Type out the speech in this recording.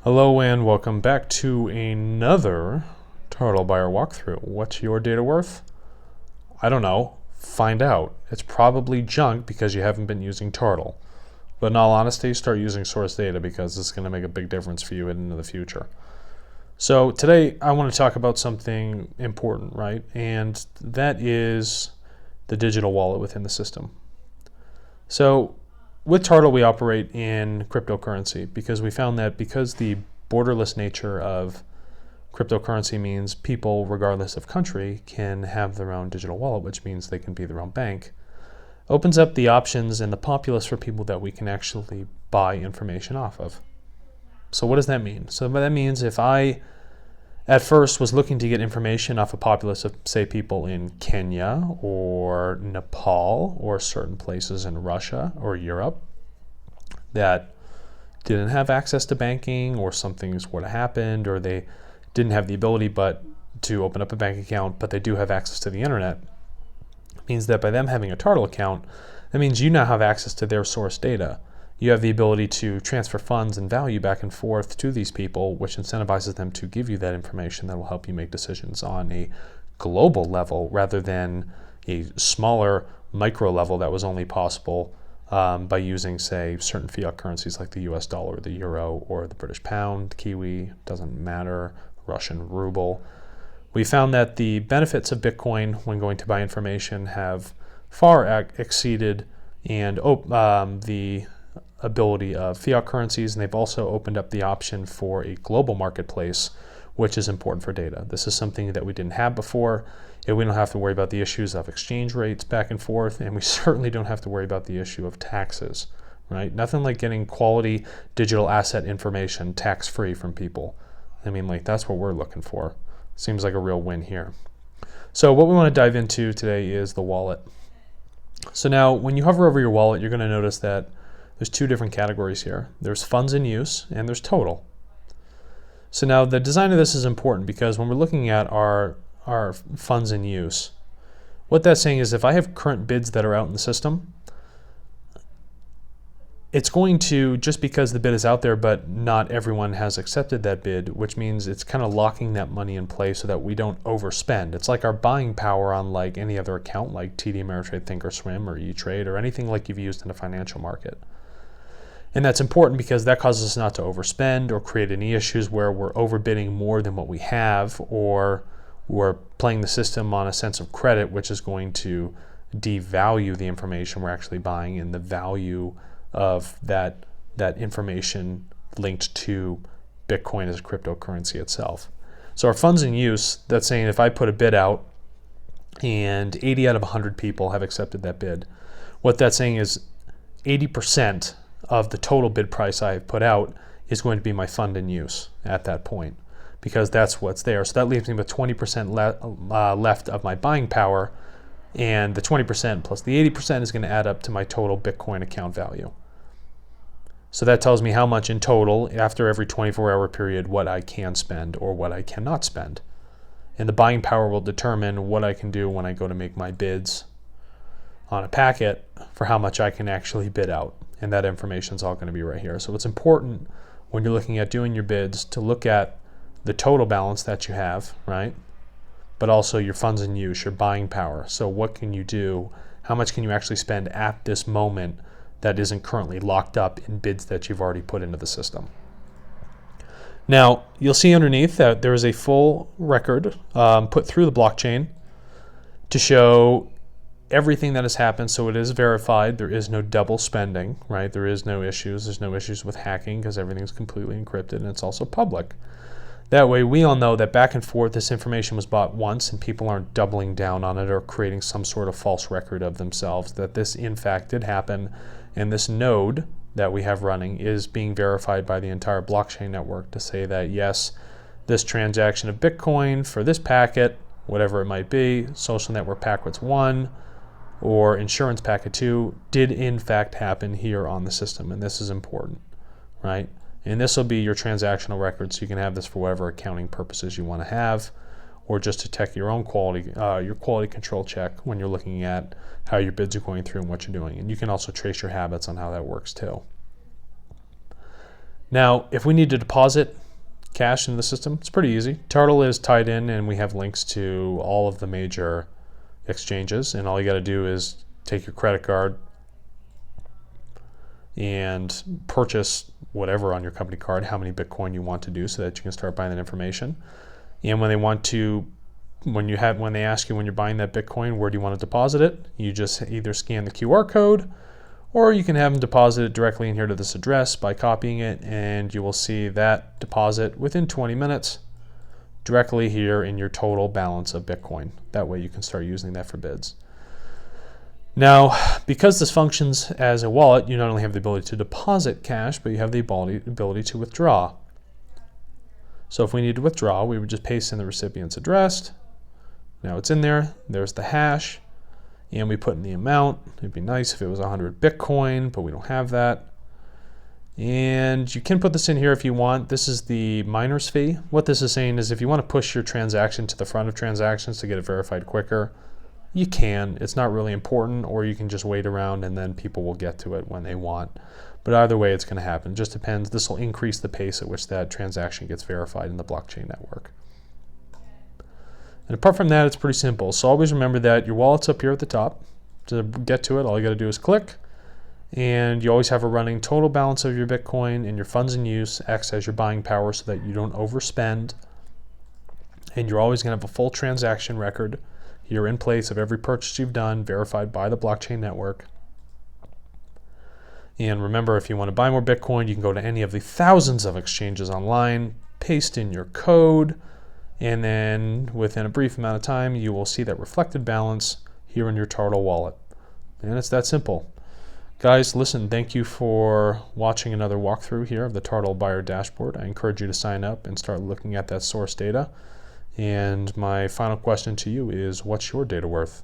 Hello and welcome back to another Turtle Buyer walkthrough. What's your data worth? I don't know. Find out. It's probably junk because you haven't been using Turtle. But in all honesty, start using source data because it's going to make a big difference for you into the future. So today I want to talk about something important, right? And that is the digital wallet within the system. So with Tartle, we operate in cryptocurrency because we found that because the borderless nature of cryptocurrency means people, regardless of country, can have their own digital wallet, which means they can be their own bank, opens up the options and the populace for people that we can actually buy information off of. So what does that mean? So that means if I at first was looking to get information off a populace of, say, people in Kenya or Nepal or certain places in Russia or Europe that didn't have access to banking, or something would have happened, or they didn't have the ability but to open up a bank account, but they do have access to the internet, it means that by them having a Tartle account, that means you now have access to their source data. You have the ability to transfer funds and value back and forth to these people, which incentivizes them to give you that information that will help you make decisions on a global level rather than a smaller micro level that was only possible by using, say, certain fiat currencies like the US dollar, the euro, or the British pound, Kiwi, doesn't matter, Russian ruble. We found that the benefits of Bitcoin when going to buy information have far exceeded and the ability of fiat currencies, and they've also opened up the option for a global marketplace, which is important for data. This is something that we didn't have before, and we don't have to worry about the issues of exchange rates back and forth, and we certainly don't have to worry about the issue of taxes, right? Nothing like getting quality digital asset information tax-free from people. I mean, like, that's what we're looking for. Seems like a real win here. So what we want to dive into today is the wallet. So now when you hover over your wallet, you're going to notice that there's two different categories here. There's funds in use and there's total. So now the design of this is important because when we're looking at our funds in use, what that's saying is if I have current bids that are out in the system, it's going to, just because the bid is out there but not everyone has accepted that bid, which means it's kind of locking that money in place so that we don't overspend. It's like our buying power on like any other account like TD Ameritrade, Thinkorswim, or E-Trade, or anything like you've used in a financial market. And that's important because that causes us not to overspend or create any issues where we're overbidding more than what we have, or we're playing the system on a sense of credit, which is going to devalue the information we're actually buying and the value of that information linked to Bitcoin as a cryptocurrency itself. So our funds in use, that's saying if I put a bid out and 80 out of 100 people have accepted that bid, what that's saying is 80% of the total bid price I've put out is going to be my fund in use at that point, because that's what's there. So that leaves me with 20% left of my buying power, and the 20% plus the 80% is going to add up to my total Bitcoin account value. So that tells me how much in total, after every 24-hour period, what I can spend or what I cannot spend. And the buying power will determine what I can do when I go to make my bids on a packet for how much I can actually bid out. And that information is all going to be right here. So it's important when you're looking at doing your bids to look at the total balance that you have, right? But also your funds in use, your buying power. So what can you do? How much can you actually spend at this moment that isn't currently locked up in bids that you've already put into the system? Now, you'll see underneath that there is a full record put through the blockchain to show everything that has happened. So it is verified. There is no double spending, right? There is no issues. There's no issues with hacking because everything's completely encrypted, and it's also public. That way we all know that back and forth this information was bought once and people aren't doubling down on it or creating some sort of false record of themselves, that this in fact did happen, and this node that we have running is being verified by the entire blockchain network to say that yes, this transaction of Bitcoin for this packet, whatever it might be, social network packets 1 or insurance packet 2, did in fact happen here on the system, and this is important, right? And this will be your transactional record, so you can have this for whatever accounting purposes you want to have, or just to check your own quality, your quality control check when you're looking at how your bids are going through and what you're doing. And you can also trace your habits on how that works too. Now, if we need to deposit cash into the system, it's pretty easy. TARTLE is tied in, and we have links to all of the major exchanges, and all you got to do is take your credit card and purchase whatever on your company card, how many Bitcoin you want to do, so that you can start buying that information. And when they ask you when you're buying that Bitcoin, where do you want to deposit it, you just either scan the QR code, or you can have them deposit it directly in here to this address by copying it, and you will see that deposit within 20 minutes directly here in your total balance of Bitcoin. That way you can start using that for bids. Now, because this functions as a wallet, you not only have the ability to deposit cash, but you have the ability to withdraw. So if we need to withdraw, we would just paste in the recipient's address. Now it's in there, there's the hash, and we put in the amount. It'd be nice if it was 100 Bitcoin, but we don't have that. And you can put this in here if you want. This is the miner's fee. What this is saying is if you want to push your transaction to the front of transactions to get it verified quicker, you can. It's not really important, or you can just wait around and then people will get to it when they want. But either way, it's going to happen. It just depends. This will increase the pace at which that transaction gets verified in the blockchain network. And apart from that, it's pretty simple. So always remember that your wallet's up here at the top. To get to it, all you got to do is click. And you always have a running total balance of your Bitcoin, and your funds in use acts as your buying power so that you don't overspend. And you're always going to have a full transaction record here in place of every purchase you've done, verified by the blockchain network. And remember, if you want to buy more Bitcoin, you can go to any of the thousands of exchanges online, paste in your code, and then within a brief amount of time, you will see that reflected balance here in your TARTLE wallet. And it's that simple. Guys, listen, thank you for watching another walkthrough here of the TARTLE buyer dashboard. I encourage you to sign up and start looking at that source data. And my final question to you is, what's your data worth?